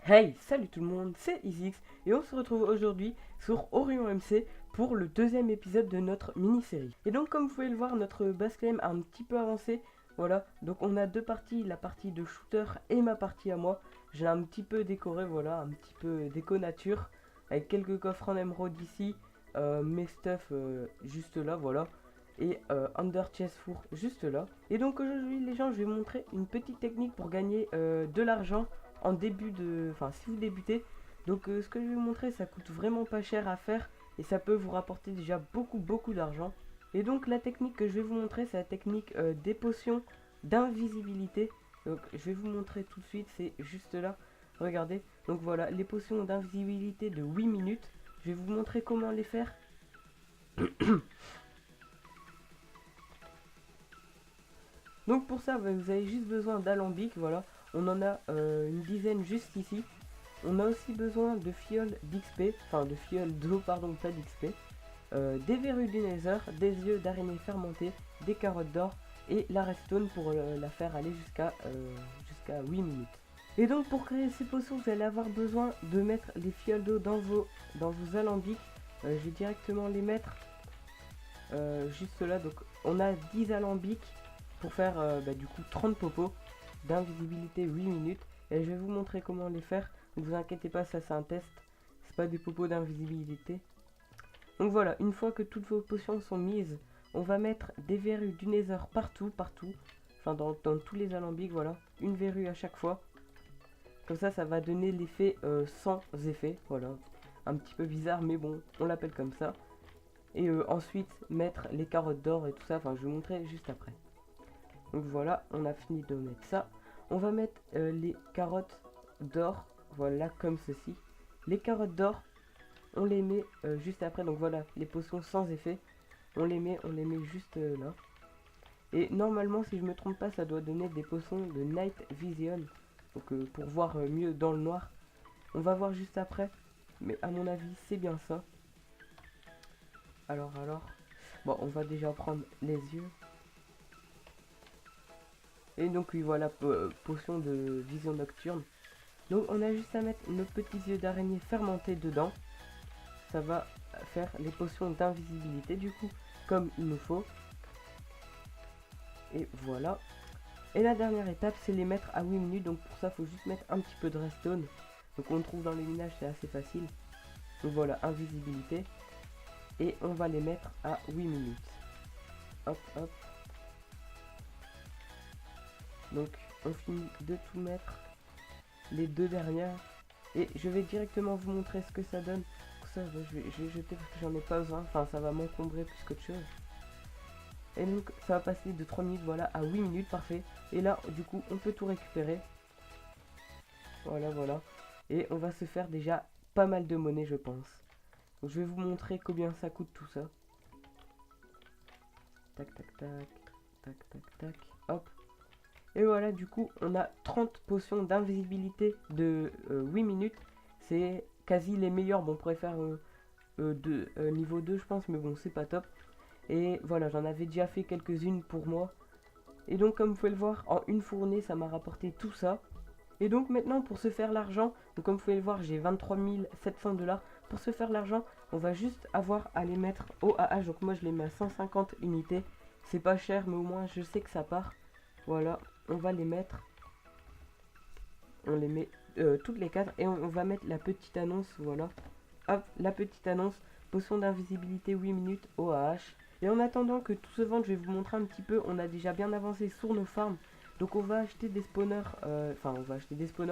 Hey, salut tout le monde, c'est Isix et on se retrouve aujourd'hui sur Orion MC pour le deuxième épisode de notre mini-série. Et donc comme vous pouvez le voir, notre base claim a un petit peu avancé. Voilà, donc on a deux parties, la partie de shooter et ma partie à moi. J'ai un petit peu décoré, voilà, un petit peu déco nature, avec quelques coffres en émeraude ici, mes stuff juste là, voilà. Et Under Chest Four juste là. Et donc aujourd'hui les gens, je vais vous montrer une petite technique pour gagner de l'argent en début de... Enfin, si vous débutez. Donc ce que je vais vous montrer, ça coûte vraiment pas cher à faire et ça peut vous rapporter déjà beaucoup d'argent. Et donc la technique que je vais vous montrer, c'est la technique des potions d'invisibilité. Donc je vais vous montrer tout de suite, c'est juste là. Regardez, donc voilà, les potions d'invisibilité de 8 minutes. Je vais vous montrer comment les faire. Donc pour ça, vous avez juste besoin d'alambic, voilà. On en a une dizaine juste ici. On a aussi besoin de fioles d'XP, enfin de fioles d'eau, pardon, pas d'XP, des verrues du Nether, des yeux d'araignée fermentée, des carottes d'or et la redstone pour la faire aller jusqu'à 8 minutes. Et donc pour créer ces potions, vous allez avoir besoin de mettre les fioles d'eau dans vos alambics. Je vais directement les mettre juste là. Donc on a 10 alambics pour faire du coup 30 popos d'invisibilité 8 minutes. Et je vais vous montrer comment les faire. Ne vous inquiétez pas, ça c'est un test. C'est pas des popos d'invisibilité. Donc voilà, une fois que toutes vos potions sont mises, on va mettre des verrues du Nether partout. Enfin dans tous les alambics, voilà. Une verrue à chaque fois. Comme ça va donner l'effet sans effet. Voilà. Un petit peu bizarre, mais bon, on l'appelle comme ça. Et ensuite, mettre les carottes d'or et tout ça. Enfin, je vais vous montrer juste après. Donc voilà, on a fini de mettre ça. On va mettre les carottes d'or, voilà, comme ceci. Les carottes d'or, on les met juste après. Donc voilà, les potions sans effet, on les met juste là. Et normalement, si je me trompe pas, ça doit donner des potions de Night Vision. Donc pour voir mieux dans le noir. On va voir juste après. Mais à mon avis, c'est bien ça. Alors. Bon, on va déjà prendre les yeux. Et donc oui, voilà, potion de vision nocturne. Donc on a juste à mettre nos petits yeux d'araignée fermentés dedans. Ça va faire les potions d'invisibilité du coup, comme il nous faut. Et voilà. Et la dernière étape, c'est les mettre à 8 minutes. Donc pour ça, il faut juste mettre un petit peu de redstone. Donc on le trouve dans les minages, c'est assez facile. Donc voilà, invisibilité. Et on va les mettre à 8 minutes. Hop. Donc on finit de tout mettre. Les deux dernières. Et je vais directement vous montrer ce que ça donne. Pour ça, je vais jeter parce que j'en ai pas besoin. Enfin, ça va m'encombrer plus qu'autre chose. Et donc, ça va passer de 3 minutes, voilà, à 8 minutes, parfait. Et là, du coup, on peut tout récupérer. Voilà. Et on va se faire déjà pas mal de monnaie, je pense. Donc, je vais vous montrer combien ça coûte tout ça. Tac. Hop. Et voilà, du coup, on a 30 potions d'invisibilité de 8 minutes. C'est quasi les meilleurs. Bon, on pourrait faire niveau 2, je pense, mais bon, c'est pas top. Et voilà, j'en avais déjà fait quelques-unes pour moi. Et donc, comme vous pouvez le voir, en une fournée, ça m'a rapporté tout ça. Et donc, maintenant, pour se faire l'argent, donc comme vous pouvez le voir, j'ai 23 700 $. Pour se faire l'argent, on va juste avoir à les mettre au AH. Donc, moi, je les mets à 150 unités. C'est pas cher, mais au moins, je sais que ça part. Voilà, on va les mettre. On les met toutes les 4 et on va mettre la petite annonce, voilà. Hop, la petite annonce, potion d'invisibilité 8 minutes OAH. Et en attendant que tout se vende, je vais vous montrer un petit peu, on a déjà bien avancé sur nos farms. Donc on va acheter des spawners,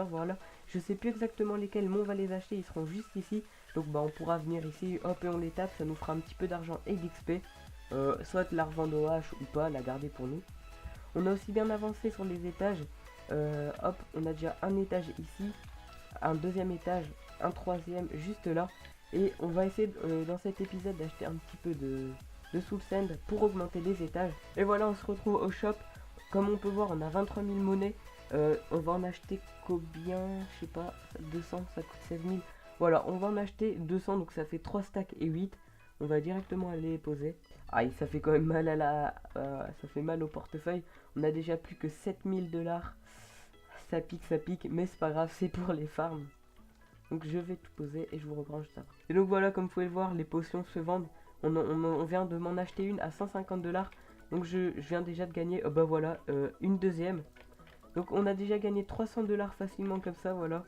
voilà. Je sais plus exactement lesquels, mais on va les acheter, ils seront juste ici. Donc bah on pourra venir ici, hop, et on les tape, ça nous fera un petit peu d'argent et d'XP. Soit la revendre OAH ou pas, la garder pour nous. On a aussi bien avancé sur les étages. Hop, on a déjà un étage ici, un deuxième étage, un troisième juste là. Et on va essayer dans cet épisode d'acheter un petit peu de soul sand pour augmenter les étages. Et voilà, on se retrouve au shop. Comme on peut voir, on a 23 000 monnaies. On va en acheter combien? Je sais pas, 200, ça coûte 16 000. Voilà, on va en acheter 200, donc ça fait 3 stacks et 8. On va directement aller les poser. Aïe, ça fait quand même mal ça fait mal au portefeuille. On a déjà plus que 7 000 $. Ça pique, mais c'est pas grave, c'est pour les farms. Donc je vais tout poser et je vous reprends juste après. Et donc voilà, comme vous pouvez le voir, les potions se vendent. On vient de m'en acheter une à 150 $. Donc je viens déjà de gagner, bah voilà, une deuxième. Donc on a déjà gagné 300 $ facilement comme ça, voilà,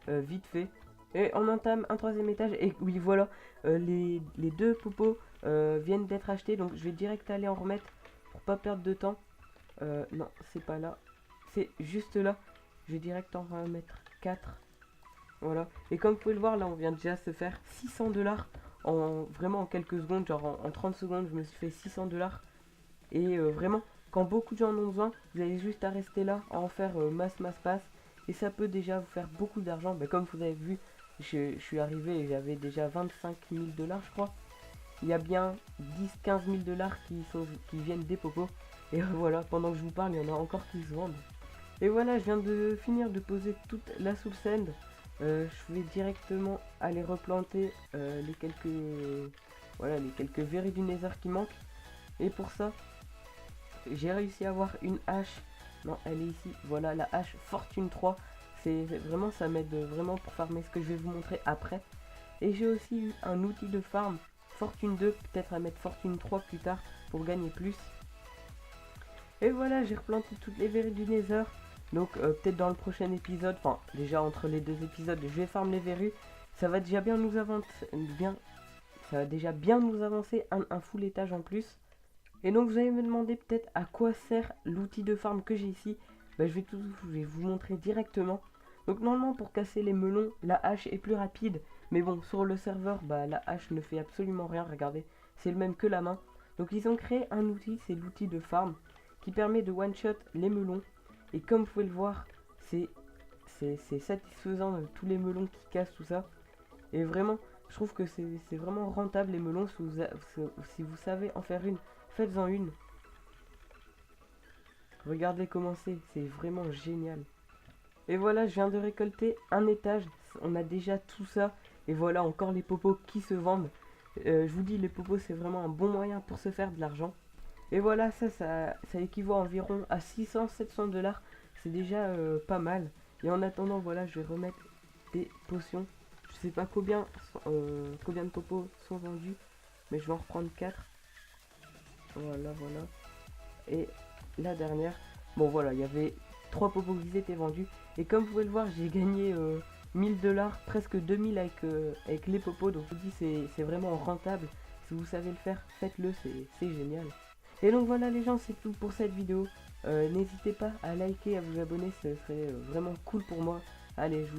vite fait. Et on entame un troisième étage. Et oui, voilà, les deux popos viennent d'être achetés. Donc je vais direct aller en remettre pour pas perdre de temps. Non, c'est pas là. C'est juste là. Je vais direct en remettre 4. Voilà. Et comme vous pouvez le voir, là, on vient déjà se faire 600 $ vraiment en quelques secondes. Genre en 30 secondes, je me suis fait 600 $. Et vraiment, quand beaucoup de gens en ont besoin, vous avez juste à rester là, à en faire masse. Et ça peut déjà vous faire beaucoup d'argent. Mais comme vous avez vu, je suis arrivé et j'avais déjà 25 000 $, je crois. Il y a bien 10-15 000 $ qui viennent des popos. Et voilà, pendant que je vous parle, il y en a encore qui se vendent. Et voilà, je viens de finir de poser toute la soul sand. Je vais directement aller replanter les quelques verrues du nether qui manquent. Et pour ça, j'ai réussi à avoir une hache. Non, elle est ici. Voilà, la hache Fortune 3. C'est vraiment, ça m'aide vraiment pour farmer ce que je vais vous montrer après. Et j'ai aussi eu un outil de farm Fortune 2, peut-être à mettre Fortune 3 plus tard pour gagner plus. Et voilà, j'ai replanté toutes les verrues du nether. Donc peut-être dans le prochain épisode, enfin déjà entre les deux épisodes, je vais farm les verrues. Ça va déjà bien nous avancer, un full étage en plus. Et donc vous allez me demander peut-être à quoi sert l'outil de farm que j'ai ici. Bah, je vais vous montrer directement. Donc normalement pour casser les melons, la hache est plus rapide. Mais bon, sur le serveur, bah, la hache ne fait absolument rien. Regardez, c'est le même que la main. Donc ils ont créé un outil, c'est l'outil de farm, qui permet de one-shot les melons. Et comme vous pouvez le voir, c'est satisfaisant, tous les melons qui cassent, tout ça. Et vraiment, je trouve que c'est vraiment rentable les melons. Si vous savez en faire une, faites-en une. Regardez comment c'est vraiment génial. Et voilà, je viens de récolter un étage. On a déjà tout ça. Et voilà, encore les popos qui se vendent. Je vous dis, les popos, c'est vraiment un bon moyen pour se faire de l'argent. Et voilà, ça équivaut environ à 600-700 $. C'est déjà pas mal. Et en attendant, voilà, je vais remettre des potions. Je sais pas combien de popos sont vendus, mais je vais en reprendre 4. Voilà. Et la dernière, bon voilà, il y avait 3 popos qui étaient vendus. Et comme vous pouvez le voir, j'ai gagné 1000 $, presque 2000 avec les popos. Donc je vous dis, c'est vraiment rentable. Si vous savez le faire, faites-le, c'est génial. Et donc voilà les gens, c'est tout pour cette vidéo. N'hésitez pas à liker, à vous abonner, ce serait vraiment cool pour moi. Allez, je vous